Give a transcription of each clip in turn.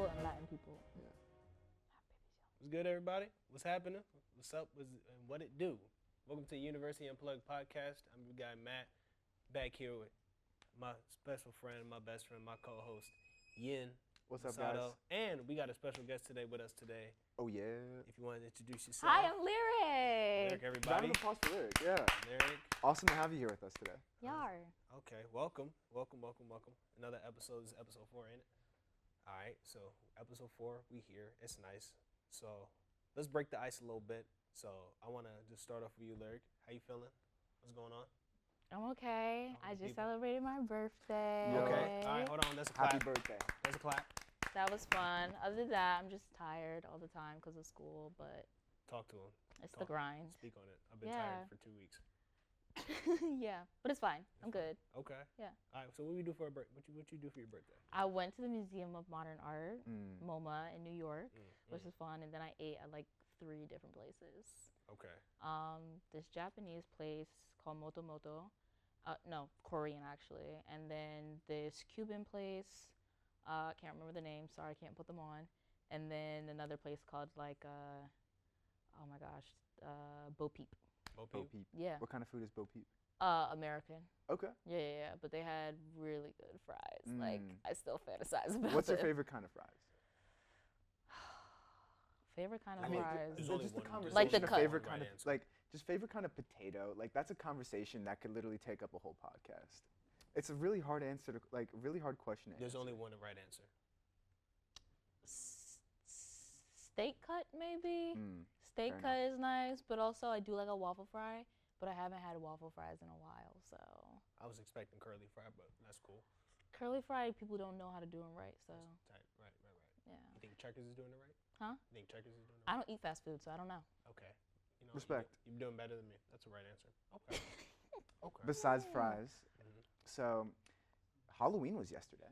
people and Latin people. Yeah. What's good, everybody? What's happening? What's up? And what it do? Welcome to University Unplugged podcast. I'm your guy Matt, back here with my special friend, my best friend, my co-host Yin. What's up, Masato. guys? And we got a special guest today with us today. Oh yeah. If you want to introduce yourself. Hi, I'm Lyric. Lyric, Round everybody. of applause for Lyric. Yeah. Lyric. Awesome to have you here with us today. Yar. Okay, welcome. Another episode. This is episode 4, ain't it? All right, so episode 4, we here. It's nice. So let's break the ice a little bit. So I want to just start off with you, Lyric. How you feeling? What's going on? I'm okay. I just people. celebrated my birthday. Yo. Okay. All right, hold on. Let's clap. Happy birthday. Let's clap. That was fun. Other than that, I'm just tired all the time because of school, but Talk to him. it's the grind. Speak on it. I've been Yeah. tired for 2 weeks. Yeah, but it's fine. I'm good. Okay. Yeah. All right. So what you do for a birthday? What you do for your birthday? I went to the Museum of Modern Art, Mm. MoMA, in New York, which Mm. was fun, and then I ate at like 3 different places. Okay. This Japanese place called Moto, no, Korean actually, and then this Cuban place, can't remember the name, sorry, I can't put them on, and then another place called like, oh my gosh, Bo Peep. Bo Bo Peep? Peep. Yeah, What kind of food is Bo Peep? American. Okay. Yeah, but they had really good fries. Like, Mm. I still fantasize about What's your them. favorite kind of fries? Favorite kind of I mean, fries? there's only just the one- conversation. Like the of cut. favorite Right kind of answer. like just favorite kind of potato. Like that's a conversation that could literally take up a whole podcast. It's a really hard answer to really hard question to There's answer. only one right answer. Steak cut, maybe? Mm. Steak fair cut is nice, but also I do like a waffle fry, but I haven't had waffle fries in a while, so. I was expecting curly fry, but that's cool. Curly fry, people don't know how to do them right, so, Tight. Right. yeah. You think Checkers is doing it right? Huh? You think Checkers is doing it I right? don't eat fast food, so I don't know. Okay. You know, Respect. You're doing better than me. That's the right answer. Okay. Okay. Besides fries, Mhm. so Halloween was yesterday.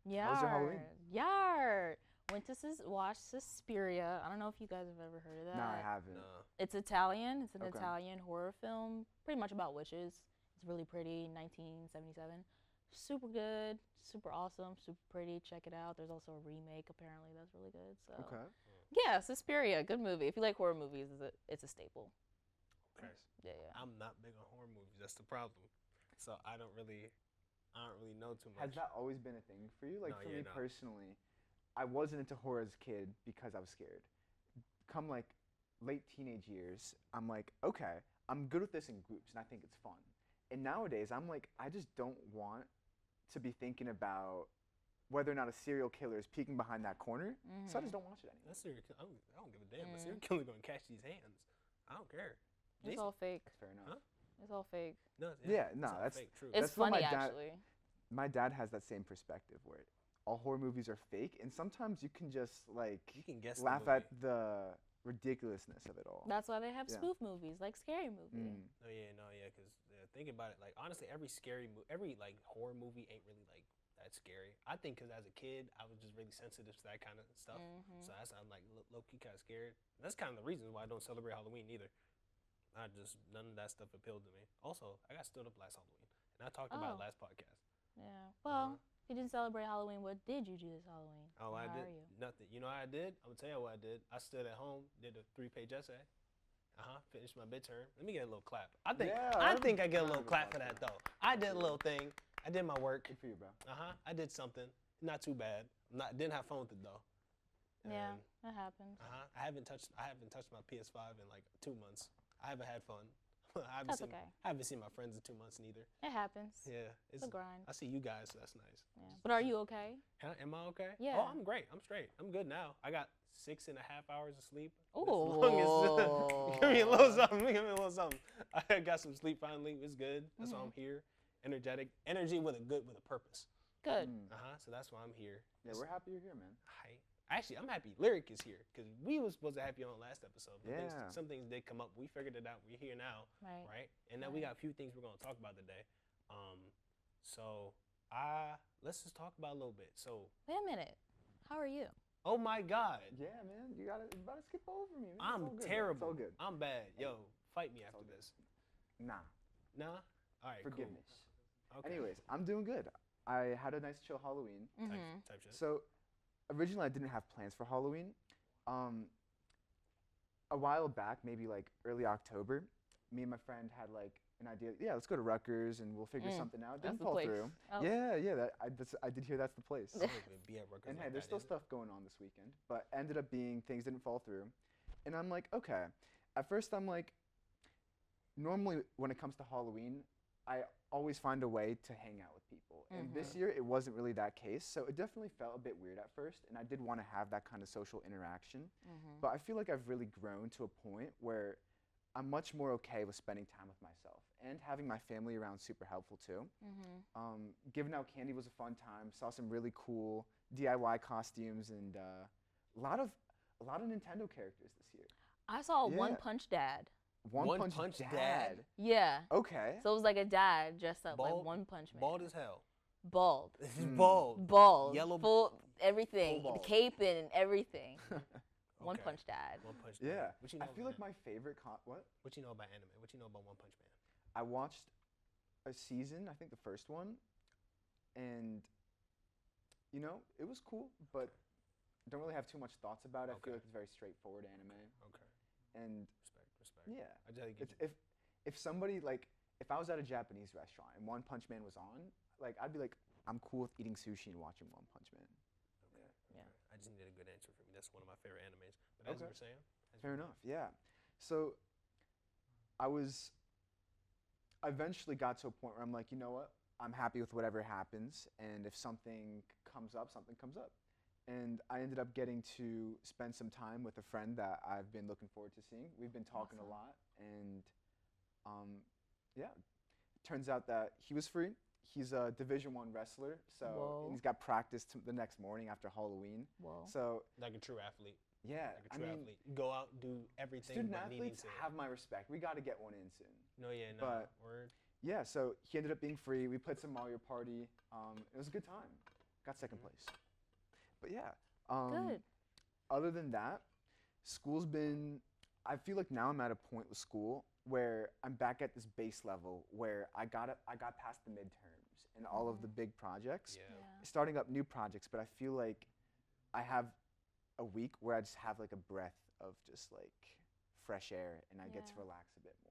Yar. How was your Halloween? Yar. Went to watch Suspiria. I don't know if you guys have ever heard of that. No, I haven't. Nah. It's Italian. It's an Okay. Italian horror film, pretty much about witches. It's really pretty, 1977. Super good, super awesome, super pretty. Check it out. There's also a remake apparently that's really good. So Okay. yeah, Suspiria, good movie. If you like horror movies, it's a staple. Okay. Nice. Yeah. I'm not big on horror movies. That's the problem. So I don't really know too much. Has that always been a thing for you? Like No, for yeah, me no. personally, I wasn't into horror as a kid because I was scared. Come like late teenage years, I'm like, okay, I'm good with this in groups and I think it's fun. And nowadays, I'm like, I just don't want to be thinking about whether or not a serial killer is peeking behind that corner. So I just don't watch it anymore. That's serial killer. I don't give a damn. A serial killer gonna catch these hands. I don't care. It's Jason- all fake. That's fair enough. Huh? It's all fake. No, Yeah, it's no, all that's- fake. True. It's That's what funny my dad- actually. My dad has that same perspective where all horror movies are fake, and sometimes you can just like You can guess. laugh the movie. at the ridiculousness of it all. That's why they have Yeah. spoof movies, like Scary Movie. Mm. No, yeah, because think about it. Like honestly, every like horror movie ain't really like that scary. I think because as a kid, I was just really sensitive to that kind of stuff. Mhm. So I'm like low key kind of scared. And that's kind of the reason why I don't celebrate Halloween either. None of that stuff appealed to me. Also, I got stood up last Halloween, and I talked about it Oh. last podcast. Yeah. Well, if you didn't celebrate Halloween, what did you do this Halloween? Oh, And I how did are you? nothing. You know what I did? I'm gonna tell you what I did. I stood at home, did a 3-page essay. Finished my midterm. Let me get a little clap. I think Yeah, I I'm think I get a little proud clap for about that though. I did a little thing. I did my work. Good for you, bro. I did something. Not too bad. Didn't have fun with it though. Yeah, And, that happens. I haven't touched my PS5 in like 2 months. I haven't had fun. I That's okay. haven't seen my friends in 2 months neither. It happens. Yeah, It's a grind. I see you guys, so that's nice. Yeah. But are you okay? Huh? Am I okay? Yeah. Oh, I'm great. I'm straight. I'm good now. I got 6.5 hours of sleep. Ooh. Give me a little something. Give me a little something. I got some sleep finally. It's good. That's why I'm here. Energetic. Energy with a purpose. Good. Mm. So that's why I'm here. Yeah, we're happy you're here, man. Actually, I'm happy Lyric is here because we was supposed to have you on last episode. But Yeah. some things did come up. We figured it out. We're here now. Right. And now we got a few things we're going to talk about today. So let's just talk about a little bit. So, Wait a minute. How are you? oh my God. Yeah, man. You about to skip over me. Man. It's all I'm good, bro. terrible. It's all good. I'm bad. Yo, fight me after all good. this. Nah. Nah? All right, Forgiveness. cool. Okay. Anyways, I'm doing good. I had a nice chill Halloween. Type shit. So originally I didn't have plans for Halloween. Um, a while back, maybe like early October, me and my friend had like an idea. Yeah, let's go to Rutgers and we'll figure something out. That's Didn't the fall place. through. Oh. Yeah. I did hear that's the place. I don't even be at Rutgers And like hey, there's that, still is it? stuff going on this weekend, but ended up being things didn't fall through. And I'm like, okay. At first, I'm like, normally when it comes to Halloween, I always find a way to hang out with people. And this year, it wasn't really that case. So it definitely felt a bit weird at first. And I did want to have that kind of social interaction. But I feel like I've really grown to a point where I'm much more okay with spending time with myself. And having my family around super helpful too. Giving out candy was a fun time. Saw some really cool DIY costumes and a lot of Nintendo characters this year. I saw Yeah. One Punch Dad. One Punch Dad? Yeah. Okay. So it was like a dad dressed up Bald? like One Punch Man. Bald as hell. Bald. He's bald. Bald. Yellow- Full everything. Full The bald. cape and everything. One Okay. Punch Dad. One Punch Dad. Yeah. What you know I feel about like my favorite what? What you know about anime? What you know about One Punch Man? I watched a season, I think the first one, and you know, it was cool, but don't really have too much thoughts about it. I feel Okay. like it's very straightforward anime. Okay. And Respect. yeah, I just get it's, you. if somebody like if I was at a Japanese restaurant and One Punch Man was on, like I'd be like, I'm cool with eating sushi and watching One Punch Man. Yeah. I just needed a good answer from you. That's one of my favorite animes. But as you Okay. were saying, Fair enough. Yeah. So I eventually got to a point where I'm like, you know what? I'm happy with whatever happens, and if something comes up, something comes up. And I ended up getting to spend some time with a friend that I've been looking forward to seeing. We've been talking a Awesome. lot, and yeah, turns out that he was free. He's a Division I wrestler, so Whoa. and he's got practice the next morning after Halloween. Whoa. So like a true athlete. yeah, Like a true athlete. Go out, do everything student but needing athletes to. have my respect. We got to get one in soon. No, yeah, no. but- Word. Yeah, so he ended up being free. We played some Mario Party. It was a good time. Got second place. But yeah. Good. Other than that, school's been. I feel like now I'm at a point with school where I'm back at this base level where I got past the midterms and all of the big projects, Yeah. starting up new projects. But I feel like I have a week where I just have like a breath of just like fresh air and I get to Yeah. relax a bit more.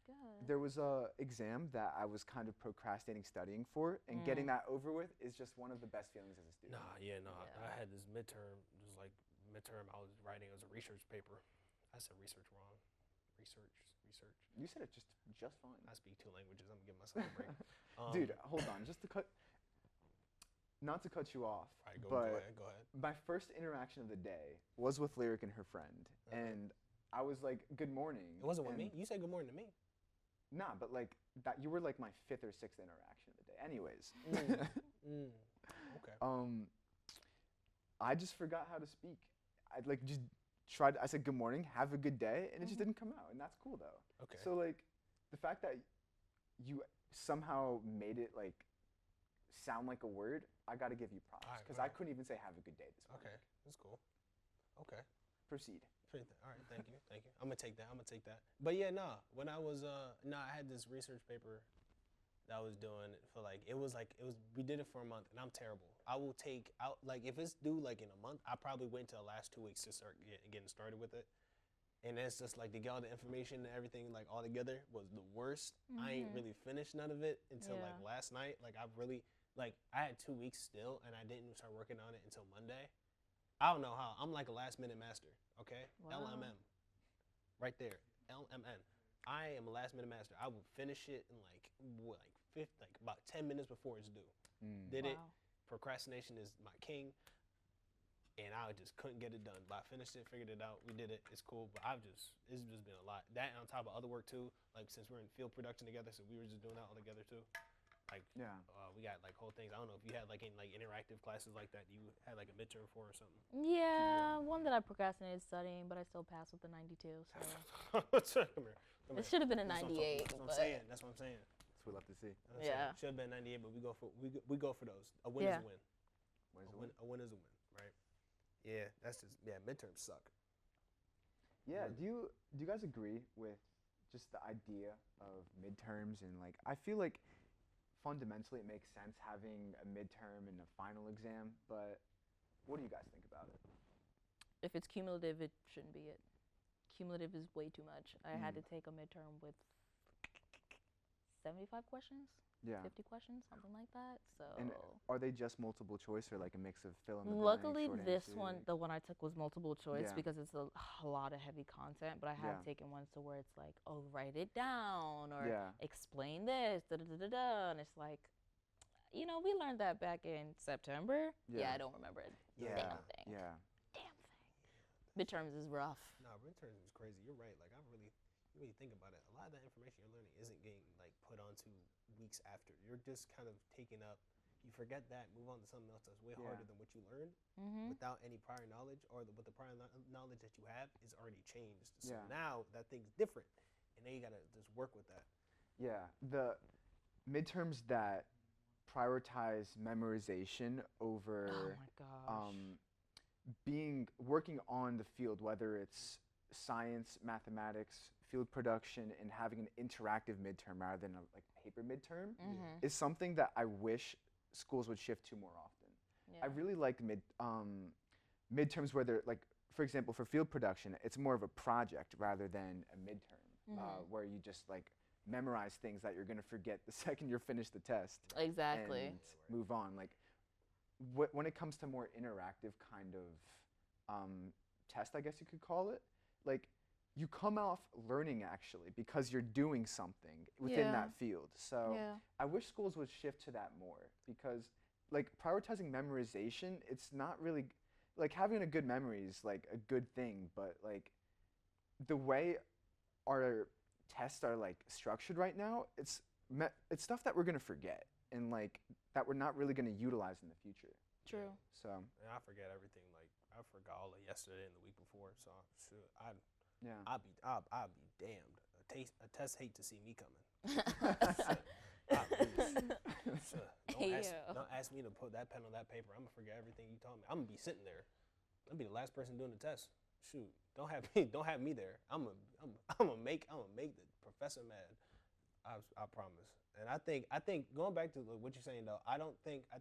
Good. There was a exam that I was kind of procrastinating studying for, and getting that over with is just one of the best feelings as a student. Nah, Yeah. I had this midterm, just like midterm I was writing as a research paper. I said research wrong. Research. You said it just fine. I speak 2 languages. I'm gonna give myself a break. Dude, hold on, not to cut you off, All right, go but ahead. my first interaction of the day was with Lyric and her friend, and I was like, "Good morning." It wasn't with and me. You said good morning to me. Nah, but like that, you were like my 5th or 6th interaction of the day. Anyways, Okay. I just forgot how to speak. I like just tried. I said good morning, have a good day, and it just didn't come out, and that's cool though. Okay. So like, the fact that you somehow made it like sound like a word, I gotta give you props Alright, because I right. couldn't even say have a good day this morning. Okay. That's cool. Okay. Proceed. All right, thank you. I'm gonna take that. But yeah, when I was I had this research paper that I was doing for we did it for a month, and I'm terrible. I will take out like if it's due like in a month, I probably wait till the last 2 weeks to start getting started with it. And it's just like to get all the information and everything like all together was the worst. I ain't really finished none of it until like Yeah. last night. Like I really like I had 2 weeks still, and I didn't start working on it until Monday. I don't know how. I'm like a last minute master, okay? Wow. LMM. Right there. LMN. I am a last minute master. I will finish it in like about 10 minutes before it's due. Did it. Wow. Procrastination is my king. And I just couldn't get it done. But I finished it, figured it out. We did it. It's cool. But it's just been a lot. That on top of other work too. Like since we're in field production together, so we were just doing that all together too. Like Yeah. we got like whole things. I don't know if you had like any like interactive classes like that you had like a midterm for or something. Yeah, one that I procrastinated studying, but I still passed with the 92. So Come here. it should have been a That's what 98. That's what I'm but saying. That's what I'm saying. That's what we love to see. Yeah. Should have been 98, but we go for those. A win Yeah. is a win. Where's A the win, a win is a win, right? Yeah, that's just midterms suck. Yeah. Really. Do you guys agree with just the idea of midterms and like I feel like fundamentally it makes sense having a midterm and a final exam, but What do you guys think about it? If it's cumulative, it shouldn't be it. Cumulative is way too much. I had to Mm. take a midterm with 75 questions, Yeah. 50 questions, something like that. So And are they just multiple choice or like a mix of fill in the blank, luckily, short this answer? one, the one I took, was multiple choice Yeah. because it's a lot of heavy content. But I have Yeah. taken ones to where it's like, oh, write it down or Yeah. explain this, da da da da da, and it's like, we learned that back in September. Yeah, Yeah. I don't remember a Yeah. damn thing. Yeah. Damn thing. Midterms is rough. Nah, midterms is crazy. You're right. Like you really think about it. A lot of that information you're learning isn't getting like put onto weeks after. You're just kind of taking up. You forget that, move on to something else that's way harder than what you learned without any prior knowledge, or with the prior knowledge that you have is already changed. So Yeah. now that thing's different, and now you gotta just work with that. Yeah. The midterms that prioritize memorization over Oh my gosh. working on the field, whether it's science, mathematics, field production, and having an interactive midterm rather than a like paper midterm is something that I wish schools would shift to more often. Yeah. I really like midterms where they're like, for example, for field production, it's more of a project rather than a midterm, where you just like memorize things that you're gonna forget the second you're finished the test. Exactly. And move on. Like when it comes to more interactive kind of test, I guess you could call it, like you come off learning actually because you're doing something within Yeah. that field. So Yeah. I wish schools would shift to that more because like prioritizing memorization, it's not really like having a good memory is like a good thing, but like the way our tests are like structured right now, it's stuff that we're gonna forget and like that we're not really gonna utilize in the future. True. So And I forget everything. Like I forgot all of yesterday and the week before. So shoot, yeah, I'd be damned. A test hate to see me coming. Don't ask me to put that pen on that paper. I'm gonna forget everything you taught me. I'm gonna be sitting there. I'll be the last person doing the test. Shoot, don't have me there. I'm gonna make the professor mad. I promise. And I think going back to what you're saying though, I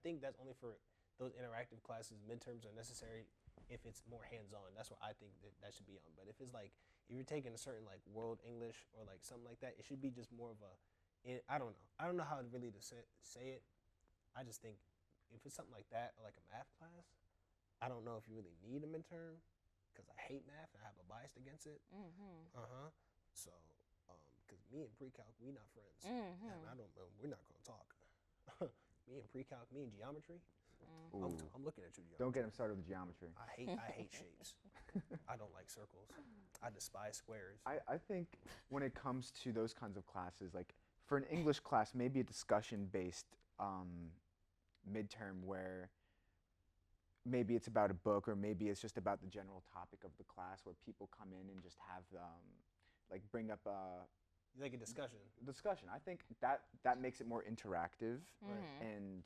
think that's only for those interactive classes. Midterms are necessary if it's more hands-on. That's what I think that should be on. But if it's like if you're taking a certain like world English or like something like that, it should be just more of a I don't know. I don't know how really to say it. I just think if it's something like that or like a math class, I don't know if you really need a midterm because I hate math and I have a bias against it. So, because me and pre-calc, we not friends, and we're not gonna talk. Me and pre-calc, me and geometry. I'm looking at you, geometry. don't get him started with geometry. I hate shapes. I don't like circles. I despise squares. I think when it comes to those kinds of classes, like for an English class, maybe a discussion-based midterm where maybe it's about a book or maybe it's just about the general topic of the class where people come in and just have like bring up like a discussion. I think that makes it more interactive. And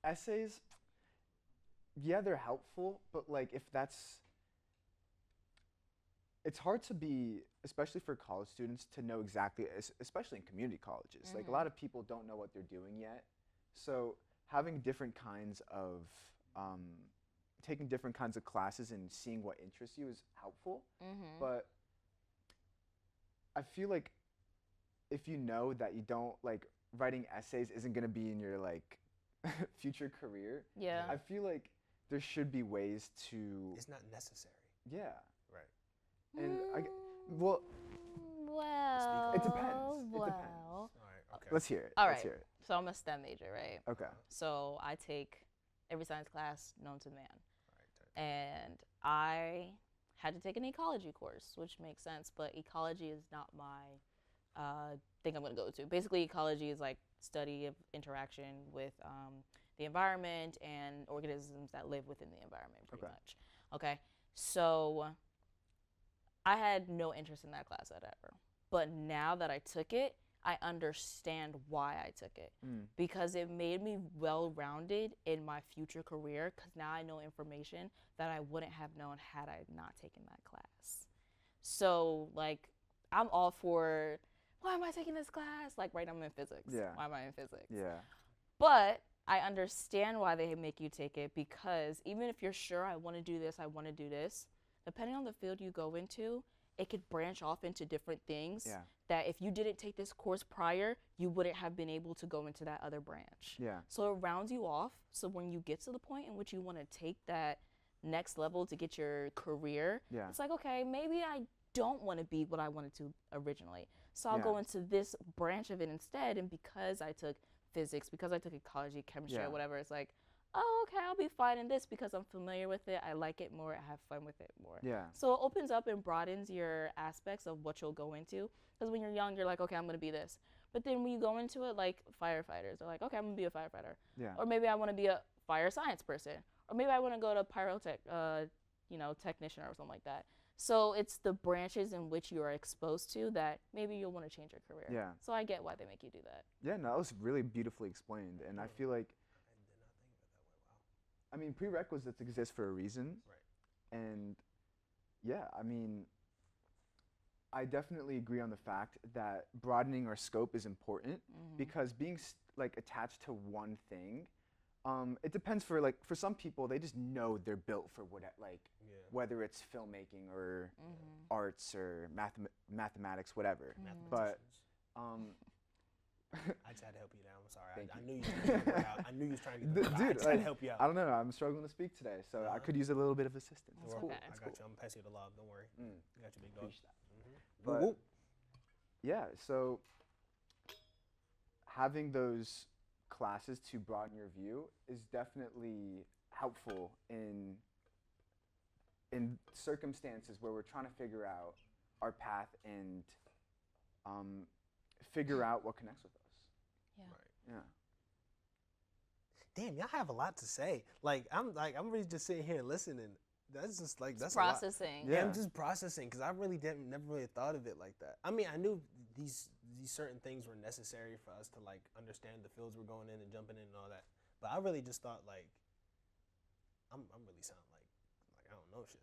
essays, yeah, they're helpful, but like if that's it's hard to be, especially for college students, to know exactly, especially in community colleges. Like a lot of people don't know what they're doing yet. So having different kinds of, taking different kinds of classes and seeing what interests you is helpful. But I feel like if you know that you don't, like writing essays isn't gonna be in your like future career, Yeah. I feel like there should be ways to, It's not necessary. yeah. Right. And Well, it depends. Well. All right. Okay. Let's hear it. All Let's right. hear it. So I'm a STEM major, right? Okay. So I take every science class known to man. All right. And I had to take an ecology course, which makes sense, but ecology is not my thing I'm going to go to. Basically, ecology is like study of interaction with the environment and organisms that live within the environment, pretty much. Okay, so I had no interest in that class whatever. But now that I took it, I understand why I took it because it made me well-rounded in my future career because now I know information that I wouldn't have known had I not taken that class. So, like, I'm all for, why am I taking this class? Like, right now I'm in physics. Yeah. Why am I in physics? Yeah. But I understand why they make you take it, because even if you're sure I want to do this, depending on the field you go into, it could branch off into different things Yeah. that if you didn't take this course prior, you wouldn't have been able to go into that other branch. Yeah. So it rounds you off. So when you get to the point in which you want to take that next level to get your career, Yeah. it's like, okay, maybe I don't want to be what I wanted to originally. So I'll Yeah. go into this branch of it instead. And because I took physics, because I took ecology, chemistry, Yeah. or whatever, it's like, oh, okay, I'll be fine in this because I'm familiar with it. I like it more. I have fun with it more. Yeah. So it opens up and broadens your aspects of what you'll go into. Because when you're young, you're like, okay, I'm going to be this. But then when you go into it, like firefighters are like, okay, I'm going to be a firefighter. Yeah. Or maybe I want to be a fire science person. Or maybe I want to go to pyrotech, technician or something like that. So it's the branches in which you are exposed to that maybe you'll want to change your career. Yeah. So I get why they make you do that. Yeah, no, that was really beautifully explained, and I feel like, I mean, prerequisites exist for a reason, Right. and yeah, I mean, I definitely agree on the fact that broadening our scope is important because being like attached to one thing, it depends for some people they just know they're built for what like Yeah. whether it's filmmaking or arts or mathematics, whatever. But I just had to help you down. I'm sorry. Thank I you. knew you was trying to get it out. I knew you was trying to get it out. I dude, just had to help you out. I don't know. I'm struggling to speak today, so I could use a little bit of assistance. Don't It's worry. cool. okay. I It's got cool. you. I'm gonna pass you the love. Don't worry. Mm. You got your big dog. Appreciate that. Whoop, But whoop. yeah, so having those classes to broaden your view is definitely helpful in circumstances where we're trying to figure out our path and figure out what connects with us. Yeah. Right. Yeah. Damn, y'all have a lot to say. I'm really just sitting here listening. That's just like that's Processing. a lot. Yeah, Yeah. I'm just processing because I really never really thought of it like that. I mean, I knew these certain things were necessary for us to like understand the fields we're going in and jumping in and all that. But I really just thought like I'm really sound like I don't know shit.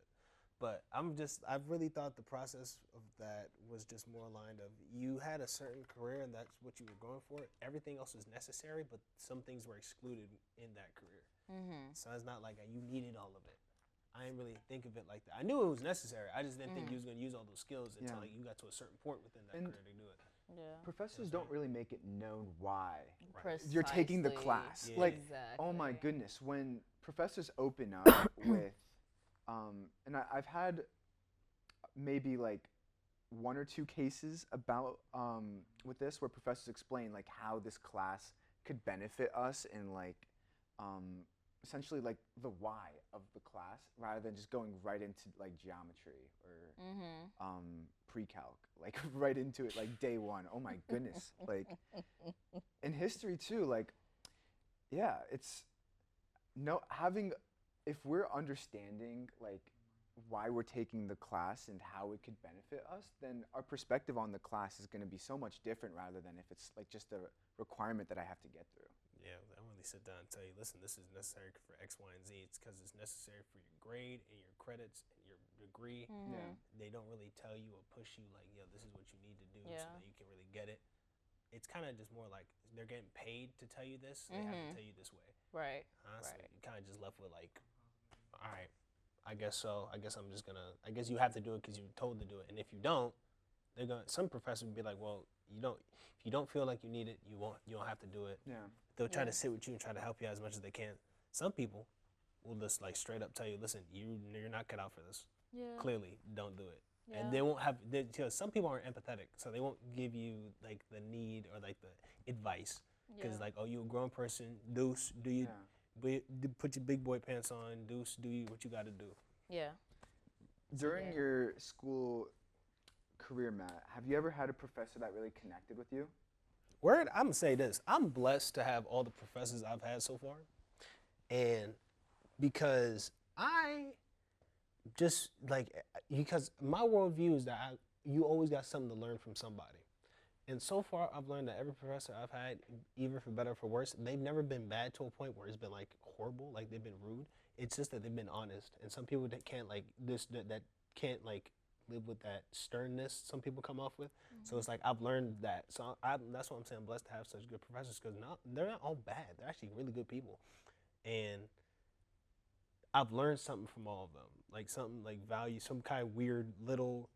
But I've really thought the process of that was just more aligned of you had a certain career and that's what you were going for. Everything else was necessary, but some things were excluded in that career. So it's not like you needed all of it. I didn't really think of it like that. I knew it was necessary. I just didn't think you was going to use all those skills until like you got to a certain point within that And career to do it. Yeah. Professors don't really make it known why Right. you're taking the Precisely. class. Yeah. Like, Exactly. oh my goodness, when professors open up with, and I've had maybe like one or two cases about with this where professors explain like how this class could benefit us and like essentially like the why of the class rather than just going right into like geometry or pre-calc, like right into it like day one. Oh my goodness. Like in history too, like yeah, it's if we're understanding like why we're taking the class and how it could benefit us, then our perspective on the class is going to be so much different rather than if it's like just a requirement that I have to get through. Yeah, I really sit down and tell you, listen, this is necessary for X, Y, and Z. It's because it's necessary for your grade and your credits and your degree. Yeah. They don't really tell you or push you like, yo, this is what you need to do so Yeah. that you can really get it. It's kind of just more like they're getting paid to tell you this. So they have to tell you this way. Right. Honestly, Right. you kind of just left with like, all right, I guess so. I guess I'm just gonna. I guess you have to do it because you're told to do it. And if you don't, they're gonna. Some professors will be like, well, you don't. If you don't feel like you need it, you won't. You don't have to do it. Yeah. They'll try to Yeah. sit with you and try to help you as much as they can. Some people will just like straight up tell you, listen, you're not cut out for this. Yeah. Clearly, don't do it. Yeah. And they won't have. Because some people aren't empathetic, so they won't give you like the need or like the advice. Because Yeah. like, oh, you're a grown person. Deuce, do you? Put your big boy pants on. Deuce, do you what you got to do? Yeah. During Yeah. your school career, Matt, have you ever had a professor that really connected with you? Word, I'm gonna say this. I'm blessed to have all the professors I've had so far. And because I just like, because my worldview is that you always got something to learn from somebody. And so far, I've learned that every professor I've had, either for better or for worse, they've never been bad to a point where it's been like horrible, like they've been rude. It's just that they've been honest. And some people that can't like that can't like live with that sternness some people come off with. So it's like I've learned that. So that's why I'm saying I'm blessed to have such good professors because they're not all bad. They're actually really good people, and I've learned something from all of them, like something like value, some kind of weird little,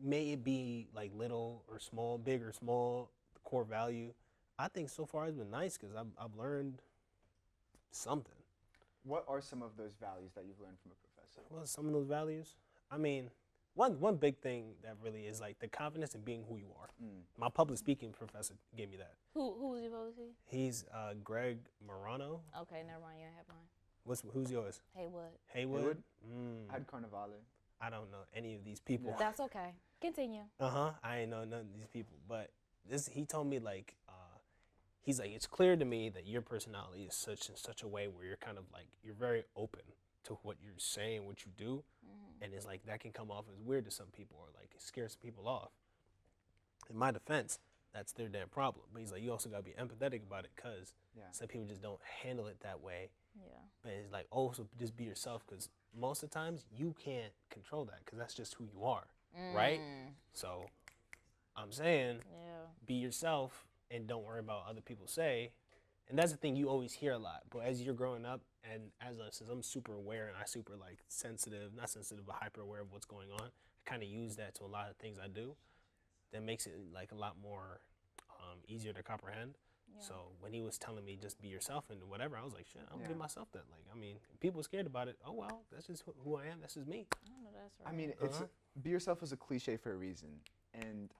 may it be like little or small, big or small, the core value. I think so far it's been nice because I've learned something. What are some of those values that you've learned from a professor? Well, some of those values. I mean, one big thing that really is like the confidence in being who you are. My public speaking professor gave me that. Who was your vote? He's Greg Morano. Okay, never mind. You have mine. Who's yours? Haywood. Haywood. I had Carnivale. I don't know any of these people. That's okay. Continue. I ain't know none of these people, but he told me like he's like, it's clear to me that your personality is such in such a way where you're kind of like you're very open to what you're saying, what you do, and it's like that can come off as weird to some people or like scare some people off. In my defense, that's their damn problem. But he's like, you also gotta be empathetic about it because some people just don't handle it that way. Yeah. And it's like, oh, so just be yourself because most of the times you can't control that because that's just who you are, right? So I'm saying, be yourself and don't worry about what other people say. And that's the thing you always hear a lot. But as you're growing up, and since I'm super aware and I super like sensitive, not sensitive, but hyper aware of what's going on, I kind of use that to a lot of things I do. That makes it like a lot more easier to comprehend. Yeah. So when he was telling me just be yourself and whatever, I was like, shit, I'm gonna be myself then. Like, I mean, if people are scared about it, oh well, that's just who I am. That's just me. I know that's right. I mean, it's be yourself is a cliche for a reason, and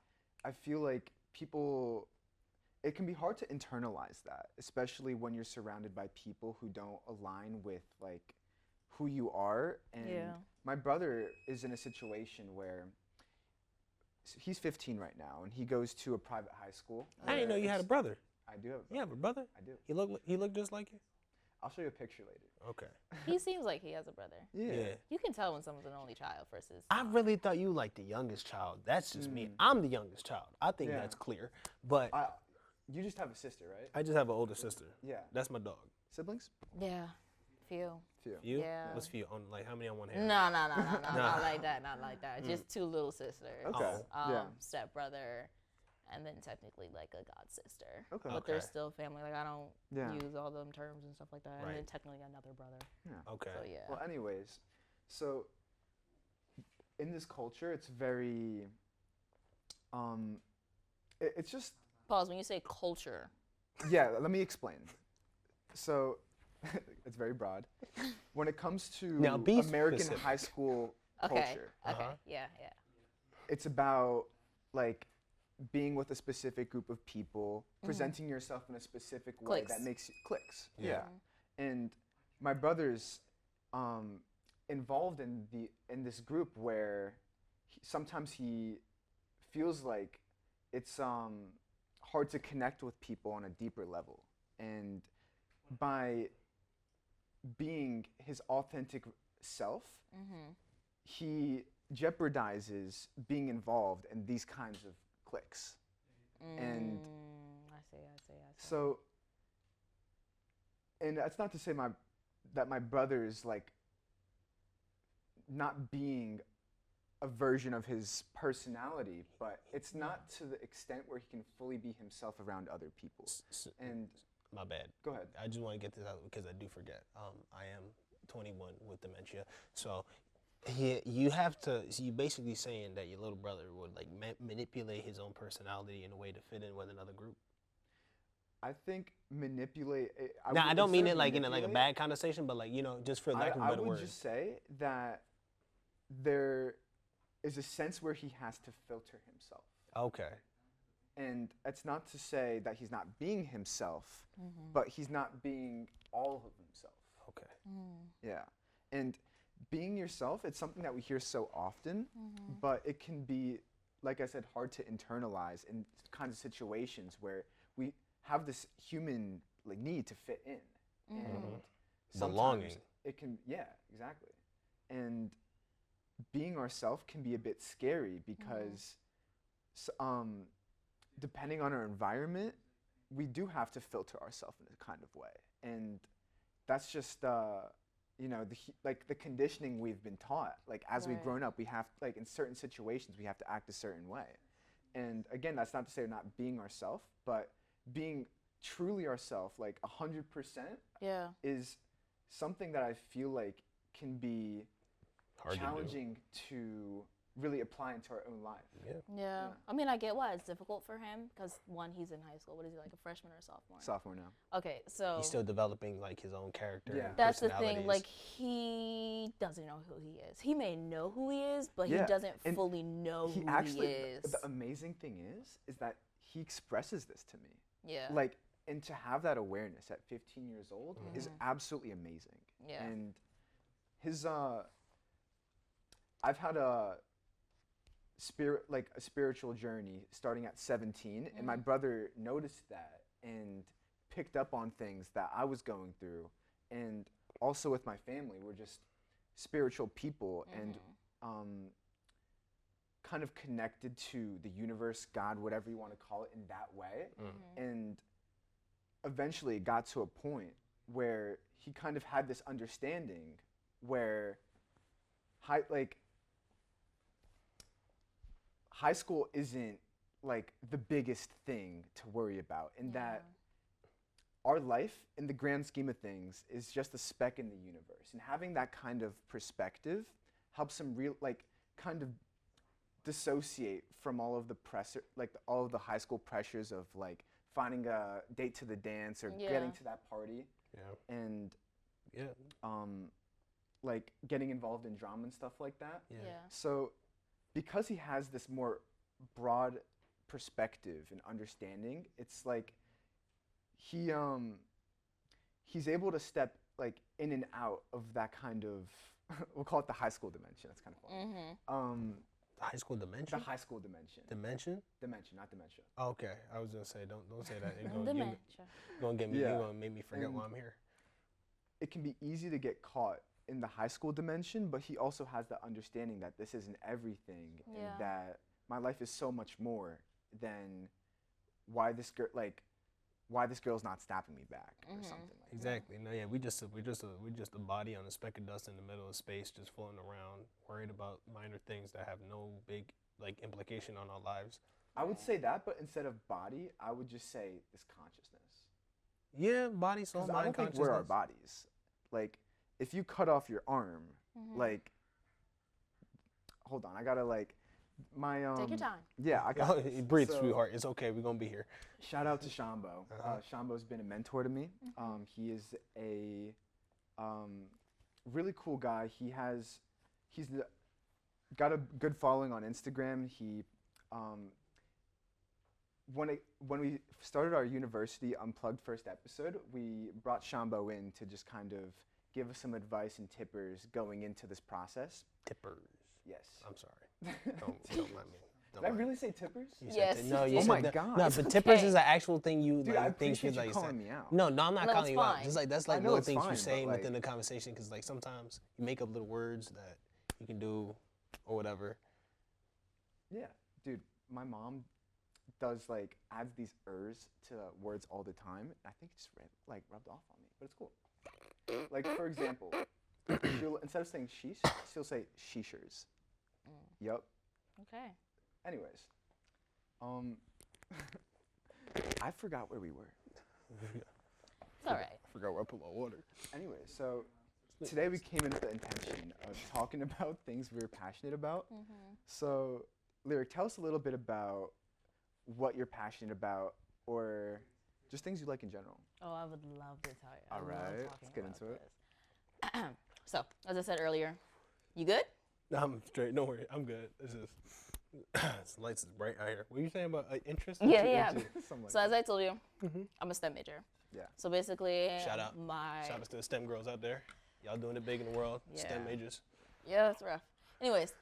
I feel like people. It can be hard to internalize that, especially when you're surrounded by people who don't align with like who you are. And my brother is in a situation where he's 15 right now, and he goes to a private high school. I didn't know you had a brother. I do have a brother. You have a brother? I do. He looked just like you? I'll show you a picture later. Okay. He seems like he has a brother. Yeah. You can tell when someone's an only child versus. I really thought you like the youngest child. That's just me. I'm the youngest child. I think that's clear. But you just have a sister, right? I just have an older sister. Yeah. That's my dog. Siblings? Yeah. Few. You? Yeah. What's few? On like how many on one hand? No, not like that. Not like that. Just two little sisters. Okay. Step brother, and then technically like a god sister. Okay. But they're still family. Like I don't Yeah. use all them terms and stuff like that. Right. And then technically another brother. Yeah. Okay. So yeah. Well, anyways, so in this culture, it's very, it's just. Pause. When you say culture. Yeah, let me explain. So, it's very broad. When it comes to Now, be American specific. high school culture, Okay. Yeah. it's about like being with a specific group of people, presenting yourself in a specific way that makes you clicks. Yeah. And my brother's involved in this group where sometimes he feels like it's hard to connect with people on a deeper level, and by being his authentic self, he jeopardizes being involved in these kinds of cliques. And I see. so, and that's not to say that my brother is like not being a version of his personality, but it's not to the extent where he can fully be himself around other people. And my bad. Go ahead. I just want to get this out because I do forget. I am 21 with dementia, so you have to. So you basically saying that your little brother would like manipulate his own personality in a way to fit in with another group. I think manipulate. I don't mean it like in a bad conversation, but like just for lack of a better word. I would just say that there is a sense where he has to filter himself. Okay. And it's not to say that he's not being himself, but he's not being all of himself. Okay. Yeah. And being yourself, it's something that we hear so often, but it can be, like I said, hard to internalize in kinds of situations where we have this human like need to fit in. And sometimes belonging. It can, exactly. And being ourselves can be a bit scary because depending on our environment, we do have to filter ourselves in a kind of way. And that's just like the conditioning we've been taught. Like as we've Right. grown up, we have like in certain situations we have to act a certain way. And again, that's not to say we're not being ourselves, but being truly ourselves, like 100%, Yeah. is something that I feel like can be Hard to do. challenging to really apply into our own life. Yeah. Yeah. I mean, I get why it's difficult for him because one, he's in high school. What is he, like, a freshman or a sophomore? Sophomore now. Okay, so He's still developing like his own character. Yeah. And that's the thing. personalities. Like, he doesn't know who he is. He may know who he is, but Yeah, he doesn't and fully know He who actually, he is. the amazing thing is that he expresses this to me. Yeah. Like, and to have that awareness at 15 years old is absolutely amazing. Yeah. And his, I've had a spiritual journey starting at 17, and my brother noticed that and picked up on things that I was going through. And also with my family, we're just spiritual people and kind of connected to the universe, God, whatever you want to call it, in that way. And eventually it got to a point where he kind of had this understanding where high school isn't like the biggest thing to worry about, and that our life in the grand scheme of things is just a speck in the universe. And having that kind of perspective helps him kind of dissociate from all of the pressure, like all of the high school pressures of like finding a date to the dance or getting to that party. Yeah. And Yeah. like getting involved in drama and stuff like that. Yeah. Yeah. So because he has this more broad perspective and understanding, it's like he's able to step like in and out of that kind of we'll call it the high school dimension. That's kind of funny. The high school The dimension. high school dimension. Dimension. Dimension, not dementia. Oh, okay, I was gonna say don't say that. You're Dementia. gonna get me. Yeah. You're gonna make me forget And why I'm here. It can be easy to get caught in the high school dimension, but he also has the understanding that this isn't everything, Yeah. and that my life is so much more than why this girl's not snapping me back or something like Exactly. No, yeah, we just a body on a speck of dust in the middle of space, just floating around, worried about minor things that have no big like implication on our lives. that. I would say that, but instead of body, I would just say this consciousness. Yeah, body, soul, 'Cause I mind, don't think consciousness. we're our bodies. Like, if you cut off your arm, like, hold on, I gotta like, my Take your time. Yeah, I got this. Breathe, So, sweetheart. It's okay. We're gonna be here. Shout out to Shambo. Shambo's been a mentor to me. He is a really cool guy. He's got a good following on Instagram. He when we started our university Unplugged first episode, we brought Shambo in to just kind of give us some advice and tippers going into this process. Tippers. Yes. I'm sorry. Don't mind me. Did I really say tippers? You Yes, said no, you you did. said Oh my that- God. No, It's but tippers okay. is an actual thing you Dude, like I think appreciate like you say. calling me out. No, I'm not No, calling it's you out. fine. Just like that's I like know little it's things you fine, say but, within the like- conversation because like sometimes you make up little words that you can do or whatever. Yeah, dude, my mom does like adds these ers to words all the time. I think it's just rubbed off on me, but it's cool. Like for example, she'll instead of saying sheesh, she'll say sheeshers. Yup. Okay. Anyways, I forgot where we were. It's all right. I forgot where I put my water. Anyway, so today we came in with the intention of talking about things we were passionate about. So, Lyric, tell us a little bit about what you're passionate about, or just things you like in general. Oh, I would love to tell you. I All love right, talking let's get about into it. this. So, as I said earlier, you good? No, I'm straight. Don't worry. I'm good. This is this lights is bright out here. What are you saying about interest? Yeah, yeah. Something like So as I told you, I'm a STEM major. Yeah. So basically, Shout out. my Shout out to the STEM girls out there. Y'all doing it big in the world. STEM Yeah. majors. yeah, it's rough. Anyways,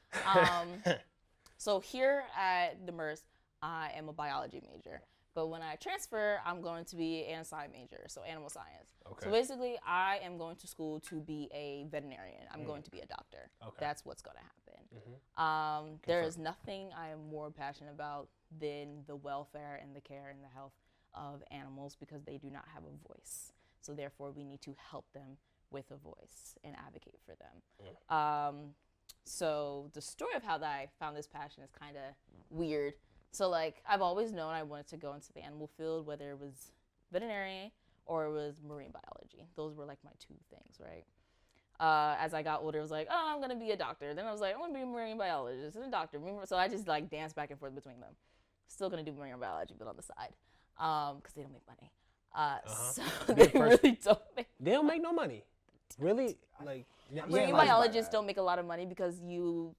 so here at the MERS, I am a biology major. But when I transfer, I'm going to be an SCI major, so animal science. Okay. So basically, I am going to school to be a veterinarian. I'm going to be a doctor. Okay. That's what's going to happen. There is nothing I am more passionate about than the welfare and the care and the health of animals because they do not have a voice. So therefore, we need to help them with a voice and advocate for them. Mm. So the story of how that I found this passion is kind of weird. So like I've always known I wanted to go into the animal field, whether it was veterinary or it was marine biology. Those were like my two things, right? As I got older, I was like, oh, I'm gonna be a doctor. Then I was like, I'm gonna be a marine biologist and a doctor. So I just like danced back and forth between them. Still gonna do marine biology, but on the side, because they don't make money. So they really don't make. They don't make no money. Really? Like Marine like biologists that. don't make a lot of money because you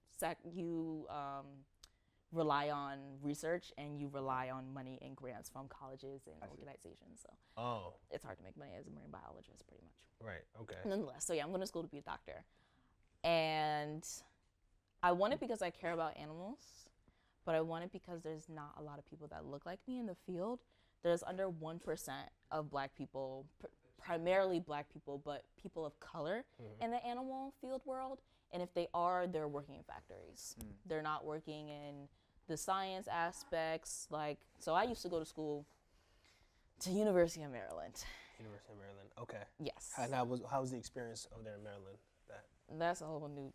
rely on research and you rely on money and grants from colleges and organizations. So it's hard to make money as a marine biologist, pretty much. Right. Okay. Nonetheless, so yeah, I'm going to school to be a doctor, and I want it because I care about animals, but I want it because there's not a lot of people that look like me in the field. There's under 1% of Black people, primarily Black people, but people of color in the animal field world. And if they are, they're working in factories. They're not working in the science aspects. Like, so I used to go to school to University of Maryland. University of Maryland. Okay. Yes. And how was the experience over there in Maryland? That's a whole new.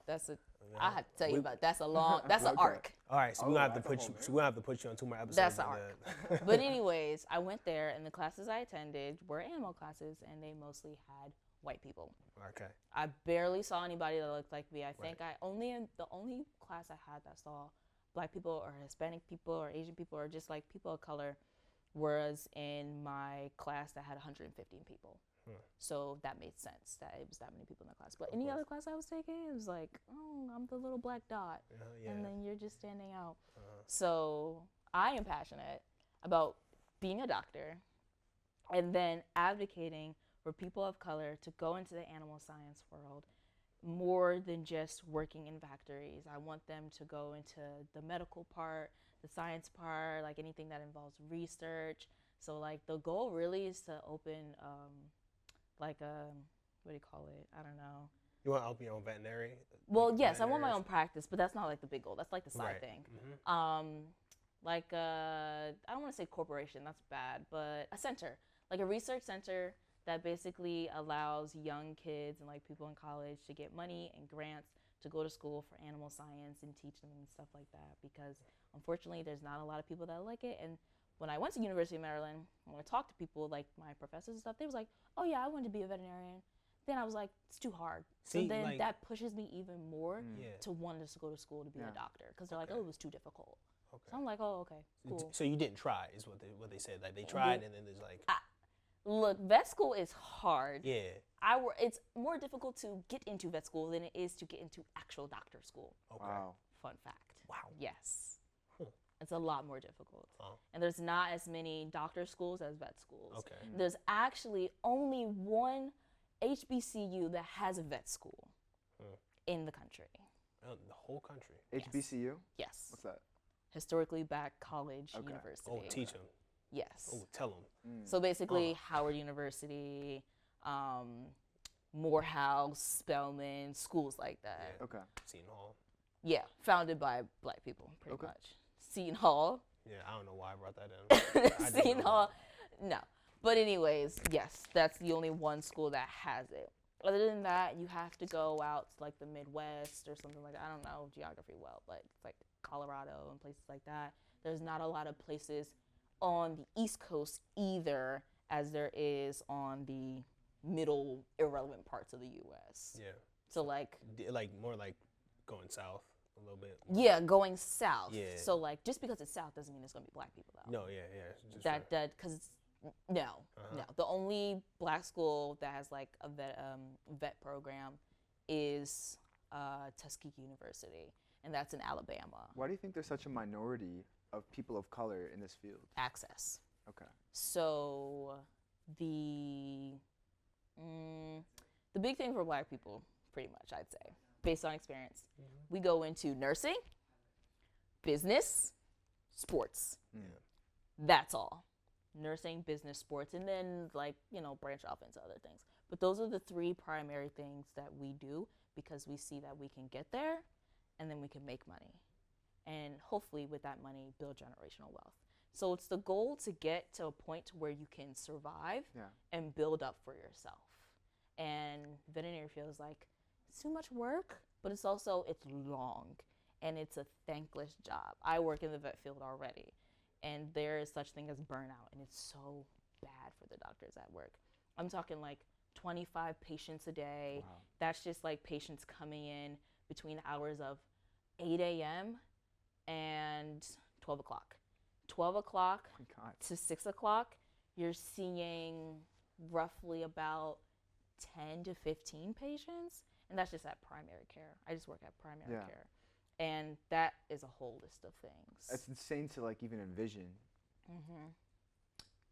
I have to tell you about. That's an arc. All right, so Oh, we're gonna have to that's a put whole you. new- So we're gonna have to put you on 2 more episodes. That's the of arc. But anyways, I went there, and the classes I attended were animal classes, and they mostly had white people. Okay. I barely saw anybody that looked like me. I think Right. the only class I had that saw Black people or Hispanic people or Asian people or just like people of color was in my class that had 115 people. So that made sense that it was that many people in the class. But any other class I was taking, it was like, oh, I'm the little black dot. And then you're just standing out. So I am passionate about being a doctor and then advocating for people of color to go into the animal science world more than just working in factories. I want them to go into the medical part, the science part, like anything that involves research. So like the goal really is to open like a, what do you call it? I don't know. You want to open your own veterinary? Well, yes, I want my own practice, but that's not like the big goal. That's like the side thing. Like I don't want to say corporation, that's bad, but a center, like a research center that basically allows young kids and like people in college to get money and grants to go to school for animal science and teach them and stuff like that. Because unfortunately, there's not a lot of people that like it. And when I went to University of Maryland, when I talked to people like my professors and stuff, they was like, "Oh yeah, I wanted to be a veterinarian." Then I was like, "It's too hard." See, so then like, that pushes me even more Yeah. to want to go to school to be a doctor because they're like, Okay. "Oh, it was too difficult." Okay. So I'm like, "Oh, okay, cool." So you didn't try, is what they said. Like they tried, and then there's like, Look, vet school is hard. yeah. It's more difficult to get into vet school than it is to get into actual doctor school. Okay. Wow. Fun fact. Wow. Yes. Huh. It's a lot more difficult. Oh. And there's not as many doctor schools as vet schools. Okay. There's actually only one HBCU that has a vet school in the country. The whole country. HBCU? Yes. What's that? Historically Black College Okay. University. Oh, teach them. Yes. Oh, tell them. So basically, Howard University, Morehouse, Spelman, schools like that. Yeah. Okay. Seton Hall. Yeah, founded by Black people, pretty Okay. much. Seton Hall. Yeah, I don't know why I brought that in. I didn't Seton know Hall. No. But anyways, yes, that's the only one school that has it. Other than that, you have to go out to like the Midwest or something like that. I don't know geography well, but it's like Colorado and places like that. There's not a lot of places on the East Coast either as there is on the middle irrelevant parts of the U.S. Yeah. So like More like going south a little bit. yeah, going south. Yeah. So like just because it's south doesn't mean it's gonna be Black people though. No, yeah. It's just That because no. The only Black school that has like a vet program is Tuskegee University, and that's in Alabama. Why do you think there's such a minority of people of color in this field? Access. Okay. So the big thing for Black people, pretty much, I'd say, based on experience, we go into nursing, business, sports. That's all. Nursing, business, sports, and then branch off into other things. But those are the three primary things that we do because we see that we can get there and then we can make money. And hopefully with that money, build generational wealth. So it's the goal to get to a point where you can survive and build up for yourself. And veterinary field is like, it's too much work, but it's also, it's long and it's a thankless job. I work in the vet field already, and there is such thing as burnout, and it's so bad for the doctors at work. I'm talking like 25 patients a day. Wow. That's just like patients coming in between hours of 8 a.m. and 12 o'clock. 12 o'clock Oh my God. to 6 o'clock, you're seeing roughly about 10 to 15 patients, and that's just at primary care. I just work at primary Yeah. care, and that is a whole list of things. It's insane to like even envision. hmm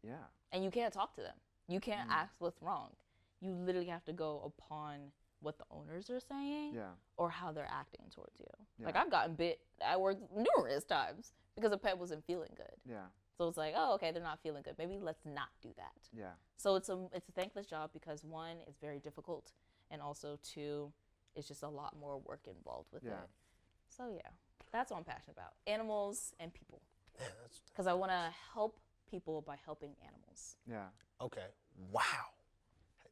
Yeah. And you can't talk to them. You can't Mm. ask what's wrong. You literally have to go upon what the owners are saying Yeah. or how they're acting towards you. Yeah. Like, I've gotten bit at work numerous times because a pet wasn't feeling good. Yeah. So it's like, oh, okay, they're not feeling good. Maybe let's not do that. Yeah. So it's a thankless job because one, it's very difficult, and also two, it's just a lot more work involved with Yeah. it. So yeah, that's what I'm passionate about: animals and people. Yeah, that's Because I want to help people by helping animals. Yeah. okay. Wow.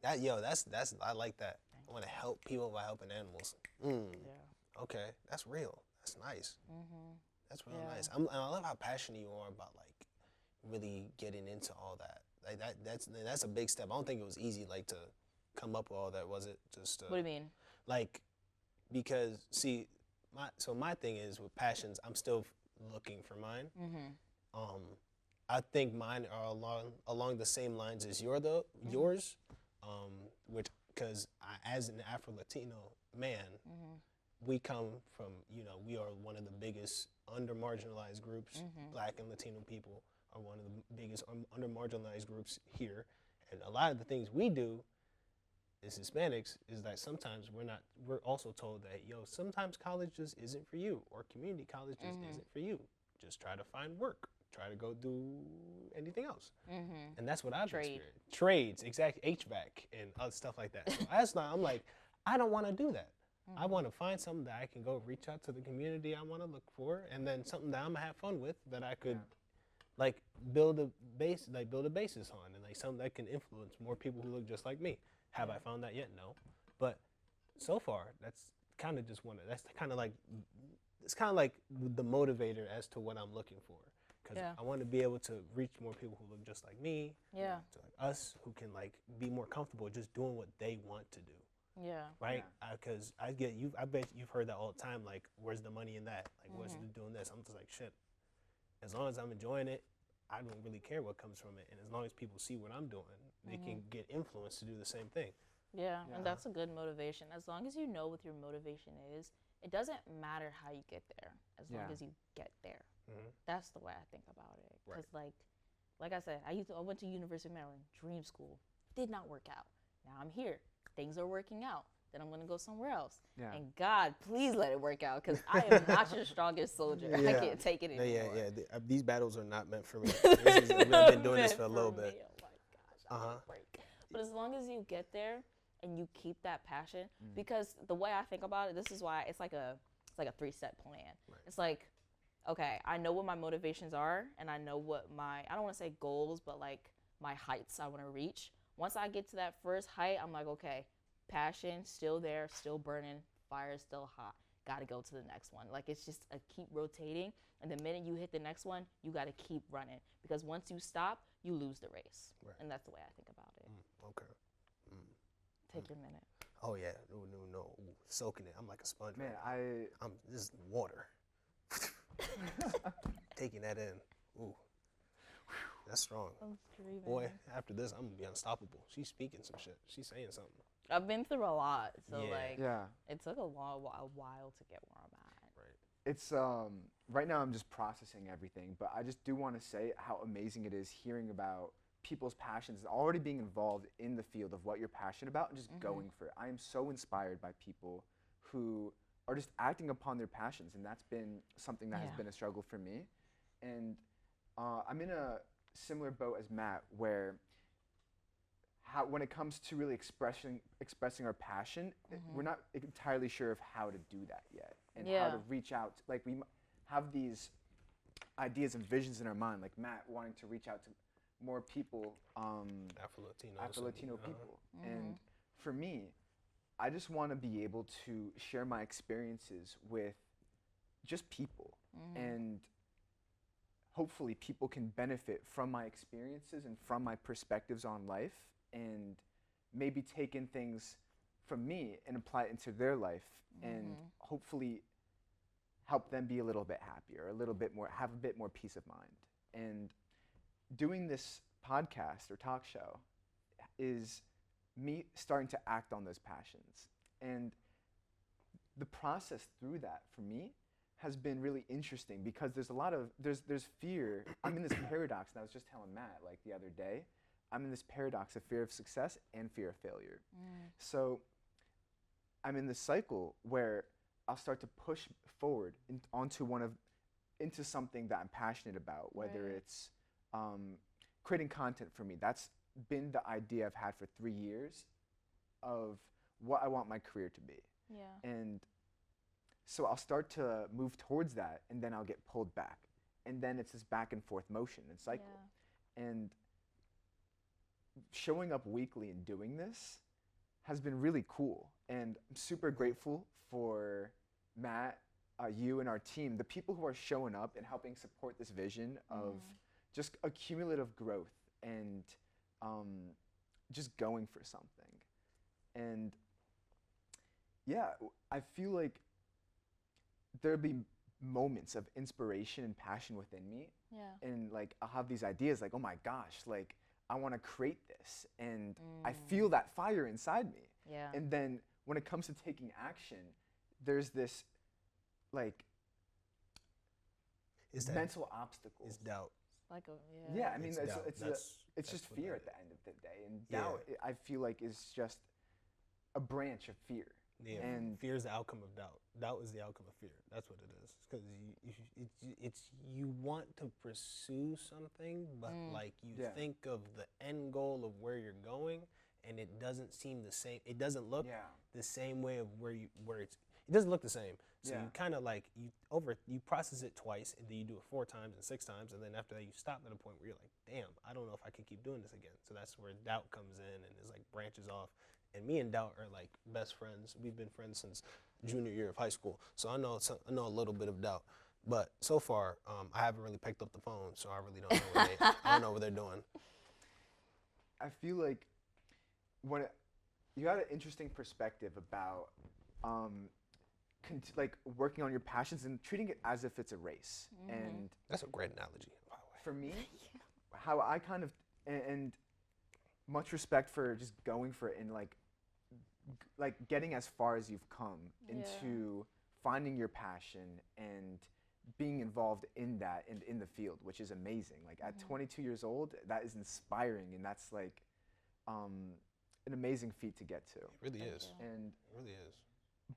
That's I like that. I want to help people by helping animals. Yeah. Okay, that's real. That's nice. Mhm. That's real Yeah. nice. And I love how passionate you are about like really getting into all that. Like that's a big step. I don't think it was easy like to come up with all that. Was it just What do you mean? like because see my thing is with passions. I'm still looking for mine. Mhm. I think mine are along the same lines as yours, which because as an Afro Latino man, we come from we are one of the biggest under marginalized groups. Black and Latino people are one of the biggest under marginalized groups here, and a lot of the things we do as Hispanics is that sometimes we're also told that sometimes college just isn't for you, or community college just isn't for you. Just try to find work. Try to go do anything else. And that's what I've experienced. Trades, exactly, HVAC and other stuff like that. So that's not, I'm like, I don't want to do that. I want to find something that I can go reach out to the community I want to look for, and then something that I'm gonna have fun with that I could like build a basis on, and like something that can influence more people who look just like me. Have I found that yet? No. But so far, that's kind of just it's kind of like the motivator as to what I'm looking for. Because I want to be able to reach more people who look just like me, Yeah. to like us, who can like be more comfortable just doing what they want to do, Yeah. right? Because I bet you've heard that all the time. Like, where's the money in that? Like, what's it doing this? I'm just like, shit. As long as I'm enjoying it, I don't really care what comes from it. And as long as people see what I'm doing, they can get influenced to do the same thing. Yeah, and that's a good motivation. As long as you know what your motivation is, it doesn't matter how you get there, as long as you get there. That's the way I think about it. Because like I said, I went to University of Maryland, dream school, did not work out. Now I'm here, things are working out. Then I'm gonna go somewhere else. Yeah. And God, please let it work out, because I am not your strongest soldier. I can't take it anymore. These battles are not meant for me. We've been doing this for a little bit. Oh my gosh, I would break. But as long as you get there and you keep that passion, because the way I think about it, this is why it's like a 3-step plan. Right. It's like, okay, I know what my motivations are, and I know what I don't want to say goals, but like my heights I want to reach. Once I get to that first height, I'm like, okay, passion still there, still burning, fire is still hot. Got to go to the next one. Like, it's just a keep rotating, and the minute you hit the next one, you got to keep running, because once you stop, you lose the race. Right. And that's the way I think about it. Okay. Take your minute. Oh yeah, no. Ooh, soaking it. I'm like a sponge. Man, I'm just water. Taking that in. Ooh, that's strong. I'm screaming. Boy, after this, I'm gonna be unstoppable. She's speaking some shit. She's saying something. I've been through a lot, so Yeah. it took a while to get where I'm at. Right. It's right now I'm just processing everything, but I just do want to say how amazing it is hearing about people's passions and already being involved in the field of what you're passionate about and just going for it. I am so inspired by people who are just acting upon their passions, and that's been something that has been a struggle for me. And I'm in a similar boat as Matt, where when it comes to really expressing our passion, we're not entirely sure of how to do that yet, and how to reach out. Like, we have these ideas and visions in our mind, like Matt wanting to reach out to more people, Afro-Latino people. And for me, I just want to be able to share my experiences with just people. And hopefully people can benefit from my experiences and from my perspectives on life, and maybe take in things from me and apply it into their life, and hopefully help them be a little bit happier, a little bit more, have a bit more peace of mind. And doing this podcast or talk show is me starting to act on those passions. And the process through that for me has been really interesting, because there's a lot of there's fear. I'm in this paradox, and I was just telling Matt like the other day, I'm in this paradox of fear of success and fear of failure. So I'm in this cycle where I'll start to push forward into something that I'm passionate about, whether it's creating content for me. That's been the idea I've had for 3 years of what I want my career to be. Yeah. And so I'll start to move towards that, and then I'll get pulled back. And then it's this back and forth motion and cycle. Yeah. And showing up weekly and doing this has been really cool. And I'm super grateful for Matt, you, and our team, the people who are showing up and helping support this vision of just accumulative growth and just going for something. And yeah, I feel like there'll be moments of inspiration and passion within me. Yeah. And like I'll have these ideas like, oh my gosh, like I want to create this, and I feel that fire inside me. Yeah. And then when it comes to taking action, there's this like mental obstacle. It's doubt. Like a Yeah, I mean, It's doubt. it's just what fear that at the end of the day, and Yeah. doubt, I feel like, is just a branch of fear. Yeah, And fear is the outcome of doubt. Doubt is the outcome of fear. That's what it is. Because you want to pursue something, but like you Yeah. think of the end goal of where you're going, and it doesn't seem the same. It doesn't look the same way of it doesn't look the same. So you kind of like you process it twice, and then you do it 4 times and 6 times, and then after that you stop at a point where you're like, damn, I don't know if I can keep doing this again. So that's where doubt comes in and is like branches off. And me and Doubt are like best friends. We've been friends since junior year of high school. So I know a little bit of Doubt. But so far, I haven't really picked up the phone, so I really don't know I don't know what they're doing. I feel like you had an interesting perspective about like working on your passions and treating it as if it's a race. And That's a great analogy, by the way. for me, how I kind of and much respect for just going for it and like getting as far as you've come into finding your passion and being involved in that and in the field, which is amazing. Like at 22 years old, that is inspiring, and that's like an amazing feat to get to. It really is. And It really is.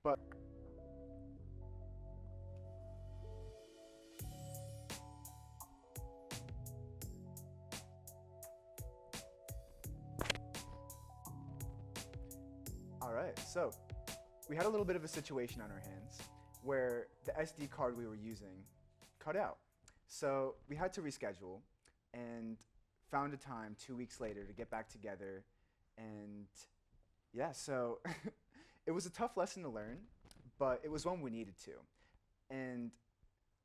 but all right, so we had a little bit of a situation on our hands where the SD card we were using cut out. So we had to reschedule and found a time 2 weeks later to get back together. And yeah, so it was a tough lesson to learn, but it was one we needed to. And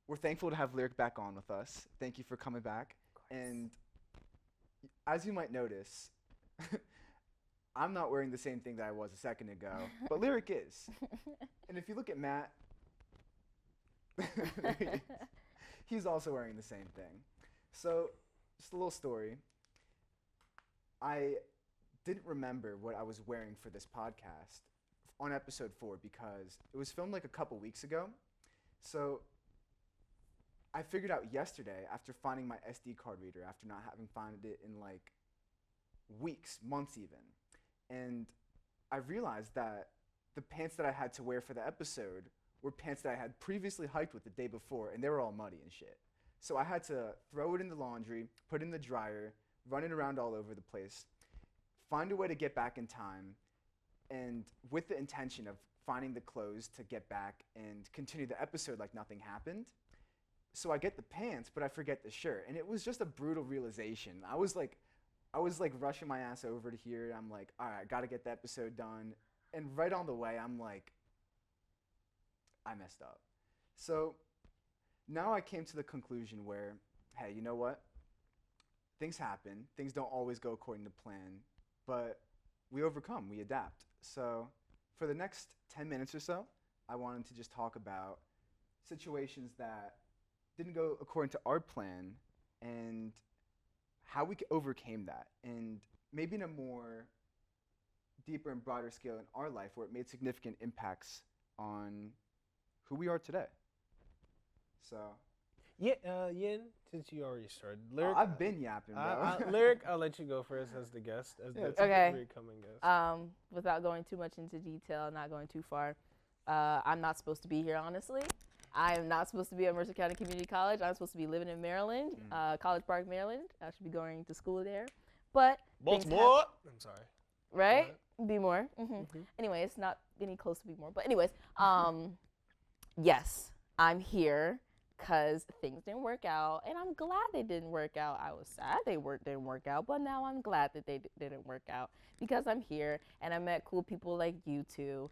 we're thankful to have Lyric back on with us. Thank you for coming back. And as you might notice, I'm not wearing the same thing that I was a second ago, but Lyric is. And if you look at Matt, he's also wearing the same thing. So, just a little story. I didn't remember what I was wearing for this podcast on episode 4 because it was filmed like a couple weeks ago. So, I figured out yesterday after finding my SD card reader, after not having found it in like weeks, months even. And I realized that the pants that I had to wear for the episode were pants that I had previously hiked with the day before, and they were all muddy and shit. So I had to throw it in the laundry, put it in the dryer, run it around all over the place, find a way to get back in time, and with the intention of finding the clothes to get back and continue the episode like nothing happened. So I get the pants, but I forget the shirt. And it was just a brutal realization. I was like I was like rushing my ass over to here. I'm like, all right, gotta get the episode done. And right on the way, I'm like, I messed up. So now I came to the conclusion where, hey, you know what? Things happen. Things don't always go according to plan, but we overcome, we adapt. So for the next 10 minutes or so, I wanted to just talk about situations that didn't go according to our plan and how we overcame that. And maybe in a more deeper and broader scale in our life where it made significant impacts on who we are today. So Yeah, Yin, since you already started. I've been yapping, bro. Lyric, I'll let you go first as the guest, as Yeah, the it's okay. recoming guest. Without going too much into detail, not going too far, I'm not supposed to be here, honestly. I am not supposed to be at Mercer County Community College. I'm supposed to be living in Maryland, College Park, Maryland. I should be going to school there. But Baltimore. I'm sorry. right? Be more. Anyway, it's not any close to be more. But anyways, yes, I'm here because things didn't work out, and I'm glad they didn't work out. I was sad they didn't work out, but now I'm glad that they didn't work out because I'm here, and I met cool people like you two,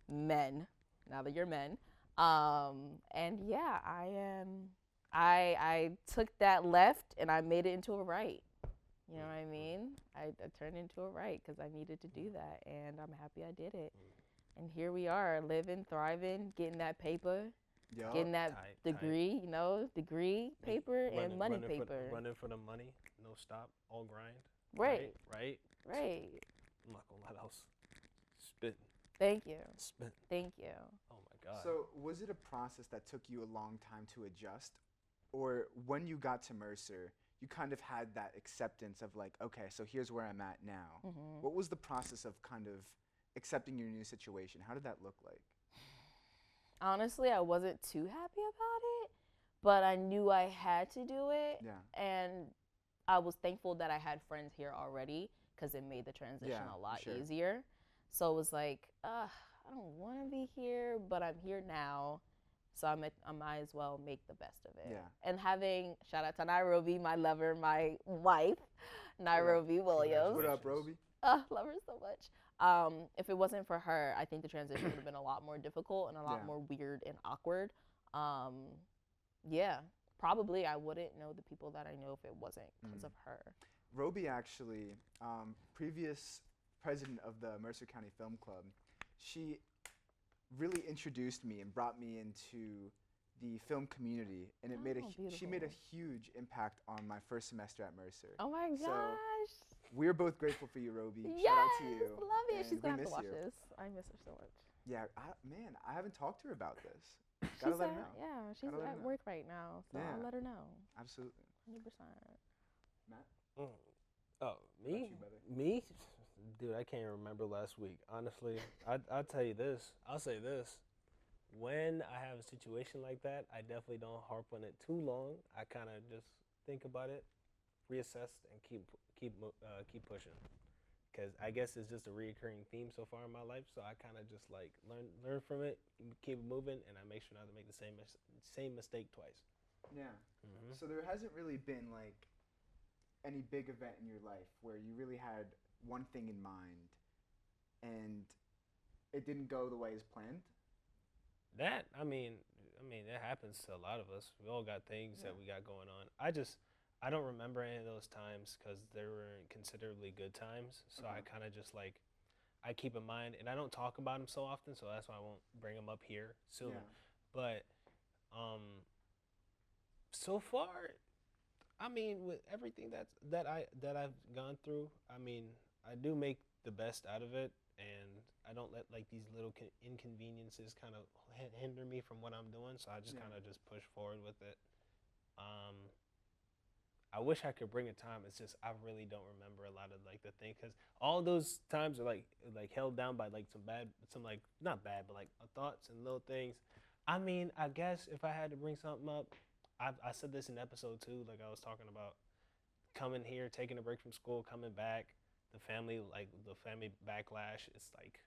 men. Now that you're men, and yeah, I took that left and I made it into a right. You know what I mean? I turned into a right because I needed to do that, and I'm happy I did it. And here we are, living, thriving, getting that paper, getting that degree, you know, degree, paper, and money paper. Running for the money, no stop, all grind. Right. Right. I'm not gonna let else. Spit. Thank you. Spit. Thank you. Oh my God. So was it a process that took you a long time to adjust? Or when you got to Mercer, you kind of had that acceptance of like, okay, so here's where I'm at now. What was the process of kind of accepting your new situation? How did that look like? Honestly, I wasn't too happy about it, but I knew I had to do it. Yeah. And I was thankful that I had friends here already because it made the transition a lot easier. So it was like, I don't want to be here, but I'm here now. So I might as well make the best of it. Yeah. And having, shout out to Nairobi, my lover, my wife, Nairobi Williams. What up, Roby? Love her so much. If it wasn't for her, I think the transition would have been a lot more difficult and a lot more weird and awkward. Yeah, probably I wouldn't know the people that I know if it wasn't because of her. Roby actually, previous president of the Mercer County Film Club, she really introduced me and brought me into the film community, and she made a huge impact on my first semester at Mercer. Oh my gosh. We're both grateful for you, Roby. Yes, Shout out to you. Love it. And She's gonna have to miss watch you. this. I miss her so much. Yeah, I haven't talked to her about this. She's Gotta let her know. Yeah, she's Gotta let her at know. work right now, so Yeah. I'll let her know. Absolutely. 100%. Matt? Oh, me? you, brother? Me? Dude, I can't remember last week. Honestly, I'll tell you this. I'll say this. When I have a situation like that, I definitely don't harp on it too long. I kind of just think about it, reassess, and keep pushing. Because I guess it's just a reoccurring theme so far in my life. So I kind of just like learn from it, keep it moving, and I make sure not to make the same mistake twice. Yeah. So there hasn't really been like any big event in your life where you really had one thing in mind and it didn't go the way as planned? That I mean, it happens to a lot of us. We all got things that we got going on. I don't remember any of those times because they were considerably good times. So I kind of just like, I keep in mind, and I don't talk about them so often, so that's why I won't bring them up here soon. Yeah. But so far, I mean, with everything that I've gone through, I mean, I do make the best out of it, and I don't let like these little inconveniences kind of hinder me from what I'm doing. So I just kind of just push forward with it. I wish I could bring a time. It's just I really don't remember a lot of like the thing because all those times are like held down by like some like not bad, but like thoughts and little things. I mean, I guess if I had to bring something up, I said this in episode 2, like I was talking about coming here, taking a break from school, coming back, the family backlash. It's like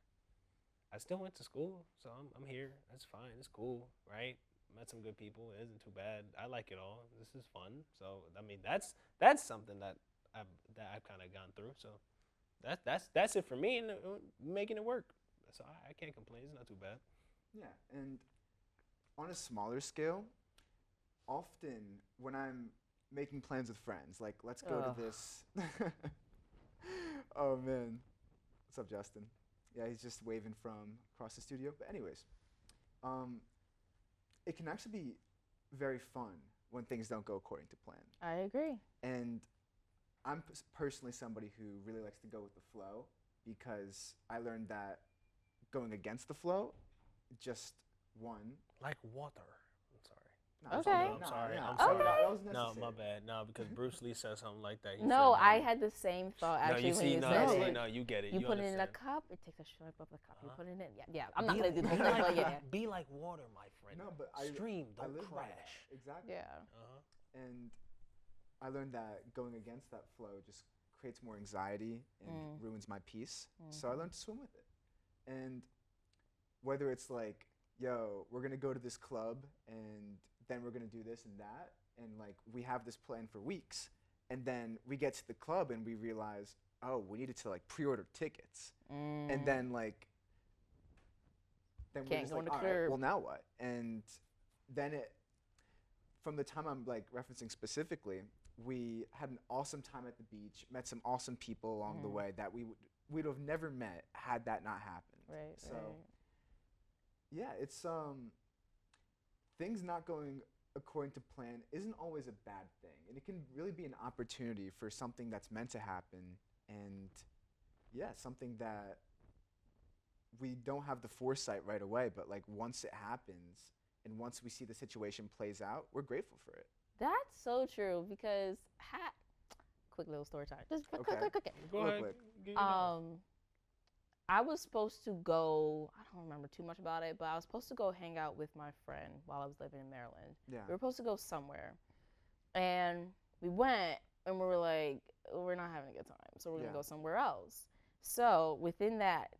I still went to school, so I'm here. That's fine. It's cool, right? Met some good people. It isn't too bad. I like it all. This is fun. So I mean, that's something that that I've kind of gone through. So that's it for me, and making it work. So I can't complain. It's not too bad. Yeah, and on a smaller scale, often when I'm making plans with friends, like let's go Ugh. to this. Oh man, what's up, Justin? Yeah, he's just waving from across the studio. But anyways, um, it can actually be very fun when things don't go according to plan. I agree. And I'm personally somebody who really likes to go with the flow because I learned that going against the flow, just one. Like water. I'm sorry. Nah, it's Okay. all No, good. I'm sorry. Nah, I'm nah, sorry. that was No, necessary. my bad. No, because Bruce Lee said something like that. He No, said, I had the same thought no, actually you when see, you no, said see, it. no, you get it. You put it in a understand. cup, it takes a sip of the cup. You Uh-huh. put it in. Yeah, yeah. I'm not Be gonna do the be whole thing, like, but yeah, be like water, my friend. No, but Stream, I don't live by that. crash. Exactly. yeah. Uh-huh. And I learned that going against that flow just creates more anxiety and ruins my peace. So I learned to swim with it. And whether it's like, yo, we're gonna go to this club and then we're gonna do this and that, and like we have this plan for weeks, and then we get to the club and we realize, oh, we needed to like pre-order tickets, and then like then we're Can't just go on like, the all right, curb. well now what? And then it from the time I'm like referencing specifically, we had an awesome time at the beach, met some awesome people along the way that we'd have never met had that not happened. Right. So Right. yeah, it's things not going according to plan isn't always a bad thing, and it can really be an opportunity for something that's meant to happen, and yeah, something that we don't have the foresight right away, but like once it happens and once we see the situation plays out, we're grateful for it. That's so true because quick little story time. Just quick, Okay. quick. Go Real ahead. quick. Get it out. I was supposed to go. I don't remember too much about it, but I was supposed to go hang out with my friend while I was living in Maryland. Yeah. We were supposed to go somewhere, and we went, and we were like, we're not having a good time, so we're gonna Yeah. go somewhere else. So within that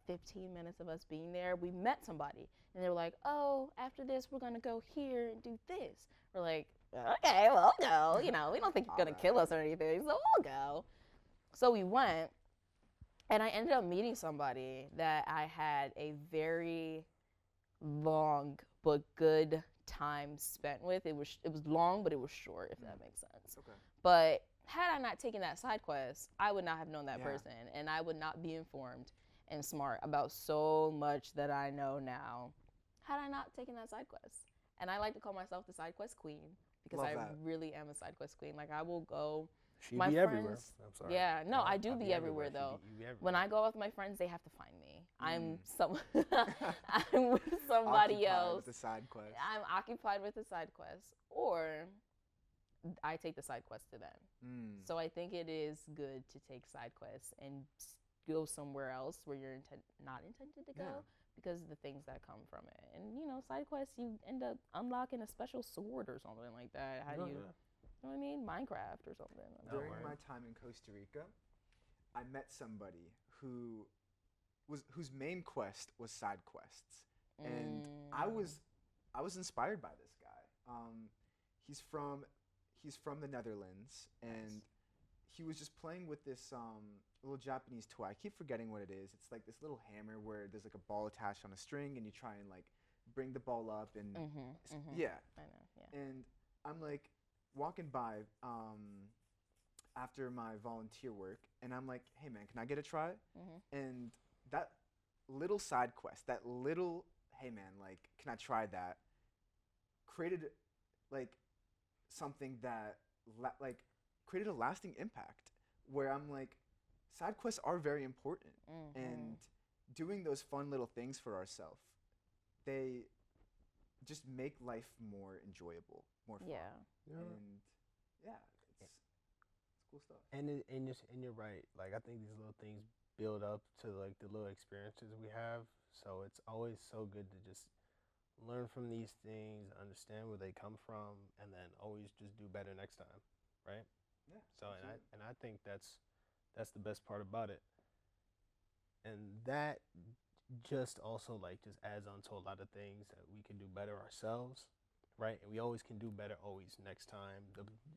15 minutes of us being there, we met somebody, and they were like, oh, after this, we're gonna go here and do this. We're like, okay, well, I'll go. You know, we don't think you're gonna kill us or anything, so we'll go. So we went. And I ended up meeting somebody that I had a very long but good time spent with. It was long, but it was short, if that makes sense. Okay. But had I not taken that side quest, I would not have known that Yeah. person, and I would not be informed and smart about so much that I know now. Had I not taken that side quest, and I like to call myself the side quest queen because Love I that. really am a side quest queen. Like I will go. She my be everywhere. friends- I'm sorry. Yeah, no, I do I'll be everywhere She though. you be everywhere. When I go out with my friends, they have to find me. I'm Mm. I'm with somebody Occupied else. with the side quest. I'm occupied with the side quest, or I take the side quest to them. Mm. So I think it is good to take side quests and go somewhere else where you're not intended to go Yeah. because of the things that come from it. And you know, side quests, you end up unlocking a special sword or something like that. How do you? You know what I mean? Minecraft or something. No, During word. my time in Costa Rica, I met somebody whose main quest was side quests, and I was inspired by this guy. He's from the Netherlands, and he was just playing with this little Japanese toy. I keep forgetting what it is. It's like this little hammer where there's like a ball attached on a string, and you try and like bring the ball up, and yeah. I know. Yeah. And I'm like walking by after my volunteer work, and I'm like, hey man, can I get a try? And that little side quest, that little, hey man, like, can I try that, created like something that created a lasting impact where I'm like, side quests are very important, and doing those fun little things for ourselves, they just make life more enjoyable, more fun. Yeah. And yeah, it's cool stuff. And you're right. Like I think these little things build up to like the little experiences we have. So it's always so good to just learn from these things, understand where they come from, and then always just do better next time, right? Yeah. So absolutely. and I think that's the best part about it. And that just also like just adds on to a lot of things that we can do better ourselves, right? And we always can do better always next time.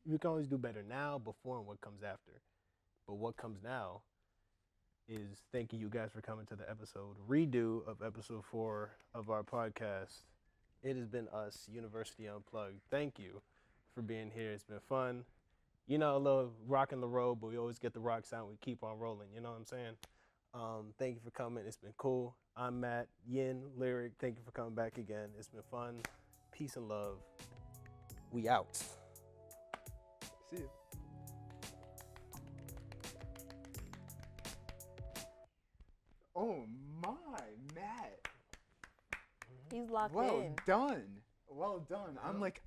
We can always do better now, before, and what comes after. But what comes now is thanking you guys for coming to the redo of episode 4 of our podcast. It has been us, University Unplugged. Thank you for being here. It's been fun. You know, a little rock in the road, but we always get the rock sound. We keep on rolling. You know what I'm saying? Thank you for coming. It's been cool. I'm Matt. Yin, Lyric, thank you for coming back again. It's been fun. Peace and love. We out. See you. Oh my, Matt. He's locked Well in. done. Well done. I'm like,